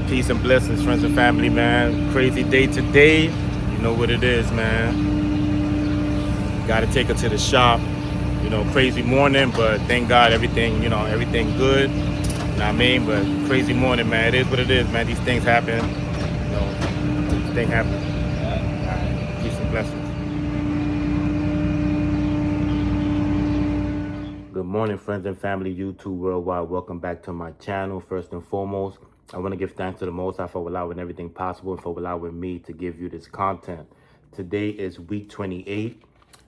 Peace and blessings, friends and family, man. Crazy day today. You know what it is, man. Got to take her to the shop. Crazy morning, but thank God everything, everything good. You know what I mean? But crazy morning, man. It is what it is, man. These things happen. These things happen. All right. Peace and blessings. Good morning, friends and family, YouTube worldwide. Welcome back to my channel. First and foremost, I want to give thanks to the Most High for allowing everything possible and for allowing me to give you this content. Today is week 28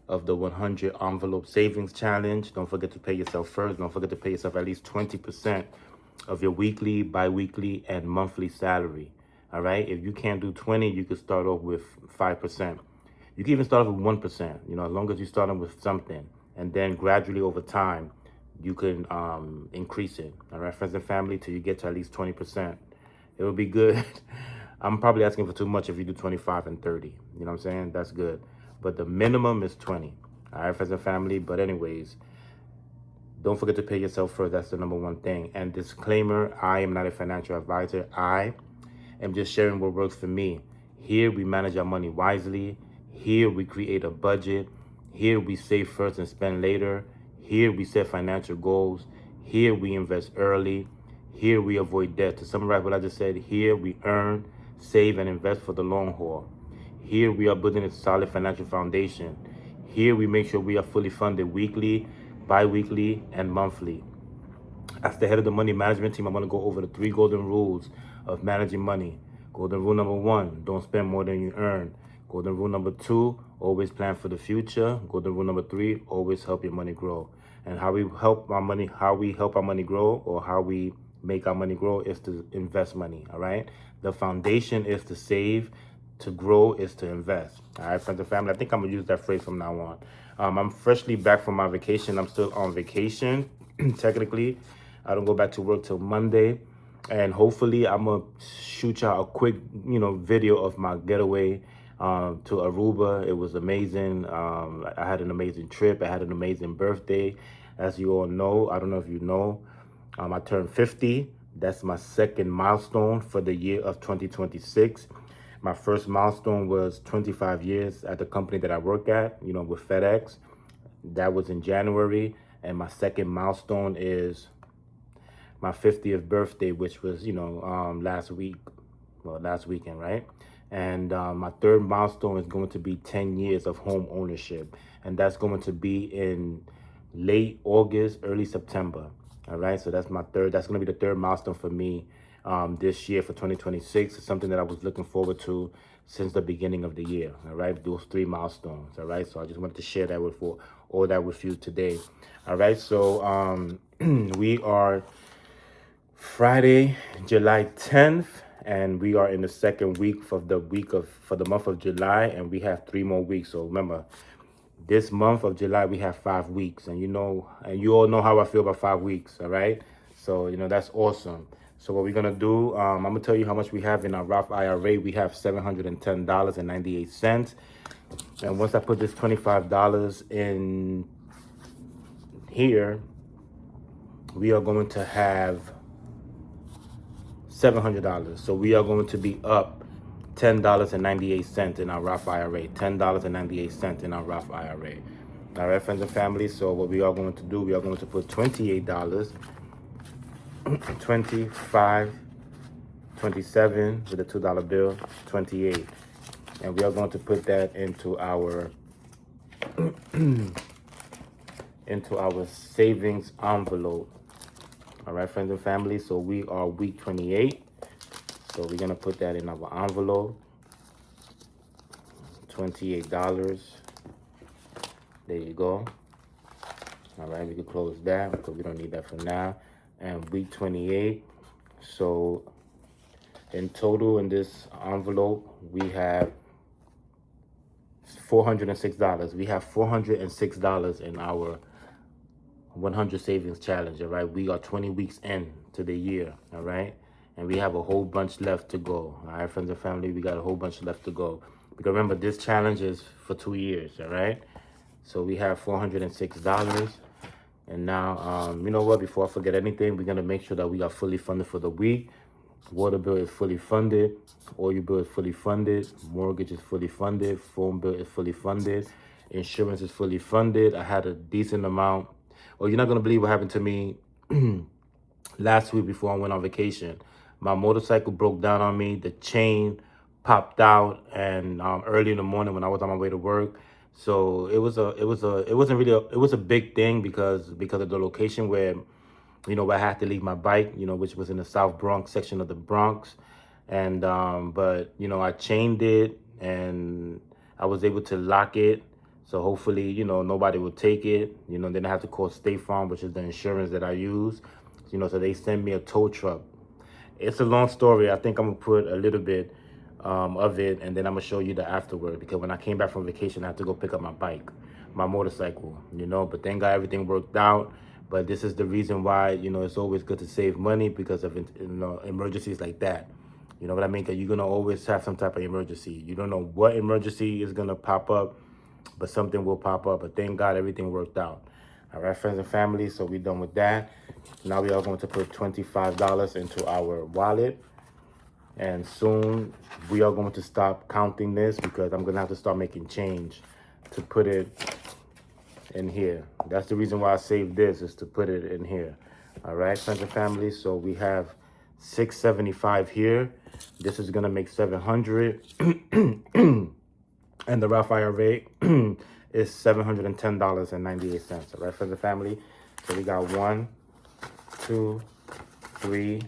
of the 100 envelope savings challenge. Don't forget to pay yourself first. Don't forget to pay yourself at least 20% of your weekly, bi-weekly, and monthly salary. All right. If you can't do 20, you could start off with 5%. You can even start off with 1%, as long as you start off with something. And then gradually over time, you can increase it. All right, friends and family, till you get to at least 20%. It will be good. I'm probably asking for too much if you do 25 and 30. You know what I'm saying? That's good. But the minimum is 20. All right, friends and family. But anyways, don't forget to pay yourself first. That's the number one thing. And disclaimer, I am not a financial advisor. I am just sharing what works for me. Here we manage our money wisely. Here we create a budget. Here we save first and spend later. Here we set financial goals. Here we invest early. Here we avoid debt. To summarize what I just said, here we earn, save, and invest for the long haul. Here we are building a solid financial foundation. Here we make sure we are fully funded weekly, bi-weekly, and monthly. As the head of the money management team, I'm going to go over the 3 golden rules of managing money. Golden rule number 1, don't spend more than you earn. Golden rule number 2, always plan for the future. Golden rule number 3, always help your money grow. And how we help our money grow, or how we make our money grow, is to invest money. All right. The foundation is to save. To grow is to invest. All right, friends and family. I think I'm gonna use that phrase from now on. I'm freshly back from my vacation. I'm still on vacation. Technically, I don't go back to work till Monday, and hopefully I'm gonna shoot y'all a quick, video of my getaway to Aruba. It was amazing. I had an amazing trip. I had an amazing birthday. As you all know, I don't know if you know, I turned 50. That's my second milestone for the year of 2026. My first milestone was 25 years at the company that I work at, with FedEx. That was in January. And my second milestone is my 50th birthday, which was, last weekend, right? And my third milestone is going to be 10 years of home ownership. And that's going to be in late August, early September. All right. So that's going to be the third milestone for me this year for 2026. It's something that I was looking forward to since the beginning of the year. All right. Those 3 milestones. All right. So I just wanted to share that with you today. All right. So we are Friday, July 10th, and we are in the second week for the month of July, and we have 3 more weeks. So remember, this month of July we have 5 weeks, and you all know how I feel about 5 weeks. All right, so that's awesome. So what we're gonna do, I'm gonna tell you how much we have in our Roth IRA. We have $710.98, and once I put this $25 in here, we are going to have $700. So we are going to be up $10.98 in our Roth IRA. $10.98 in our Roth IRA. All right, friends and family. So what we are going to do, we are going to put $28, 25, 27 with a $2 bill, 28. And we are going to put that into our savings envelope. All right, friends and family. So we are week 28. So we're going to put that in our envelope. $28. There you go. All right, we can close that because we don't need that for now. And week 28. So in total in this envelope, we have $406. We have $406 in our 100 savings challenge. All right, we are 20 weeks in to the year. All right, and we have a whole bunch left to go. All right, friends and family, we got a whole bunch left to go, because remember, this challenge is for 2 years. All right, so we have $406. And now, you know what, before I forget anything, we're gonna make sure that we are fully funded for the week. Water bill is fully funded. Oil bill is fully funded. Mortgage is fully funded. Phone bill is fully funded. Insurance is fully funded. I had a decent amount. Oh, you're not going to believe what happened to me last week before I went on vacation. My motorcycle broke down on me. The chain popped out, and early in the morning when I was on my way to work. So it was a big thing because of the location where where I had to leave my bike, which was in the South Bronx section of the Bronx. And but I chained it and I was able to lock it. So hopefully, nobody will take it. Then I have to call State Farm, which is the insurance that I use. So they send me a tow truck. It's a long story. I think I'm gonna put a little bit of it, and then I'm gonna show you the afterward, because when I came back from vacation, I had to go pick up my bike, my motorcycle, but thank God everything worked out. But this is the reason why, it's always good to save money, because of emergencies like that. You know what I mean? Because you're gonna always have some type of emergency. You don't know what emergency is gonna pop up, but something will pop up. But thank God everything worked out. All right, friends and family, so we're done with that. Now we are going to put $25 into our wallet. And soon we are going to stop counting this, because I'm going to have to start making change to put it in here. That's the reason why I saved this, is to put it in here. All right, friends and family, so we have $675 here. This is going to make $700. And the Roth IRA is $710.98. All right, friends and family. So we got 1, 2, 3,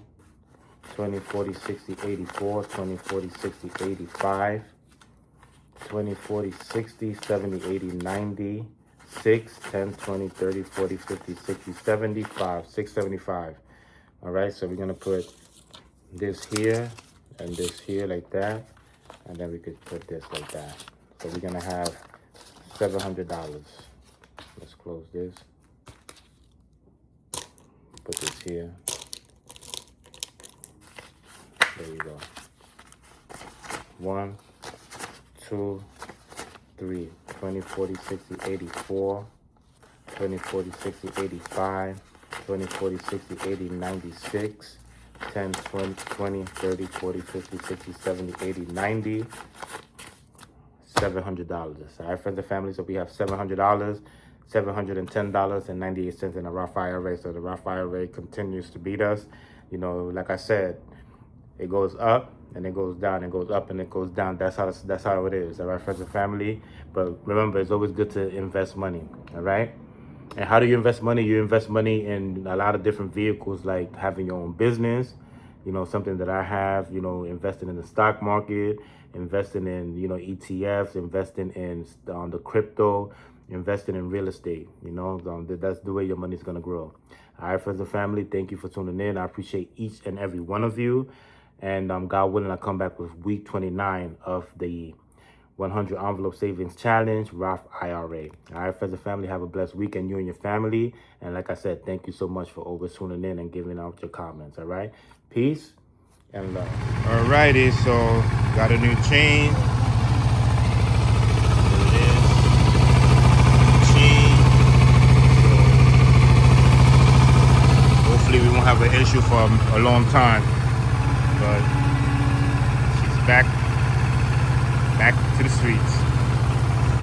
20, 40, 60, 84, 20, 40, 60, 85, 20, 40, 60, 70, 80, 90, 6, 10, 20, 30, 40, 50, 60, 75, 675. All right, so we're going to put this here and this here like that. And then we could put this like that. So we're going to have $700. Let's close this. Put this here. There we go. 1, 2, 3, 20, 40, 60, 84, 20, 40, 60, 85, 20, 40, 60, 80, 96, 10, 20, 20, 30, 40, 50, 60, 70, 80, 90, $700. All right, friends and family, so we have $700, $710.98 in a Roth IRA. So the Roth IRA continues to beat us. Like I said, it goes up and it goes down, it goes up and it goes down. That's how it is. All right, friends and family. But remember, it's always good to invest money. All right. And how do you invest money? You invest money in a lot of different vehicles, like having your own business, something that I have, investing in the stock market, investing in, ETFs, investing in the crypto, investing in real estate. That's the way your money's going to grow. All right, friends and family, thank you for tuning in. I appreciate each and every one of you. And God willing, I come back with week 29 of the 100 Envelope Savings Challenge, Roth IRA. All right, friends and family, have a blessed weekend, you and your family. And like I said, thank you so much for always tuning in and giving out your comments. All right, peace and love. All righty, so got a new chain. There it is. Chain. So hopefully we won't have an issue for a long time. But she's back to the streets.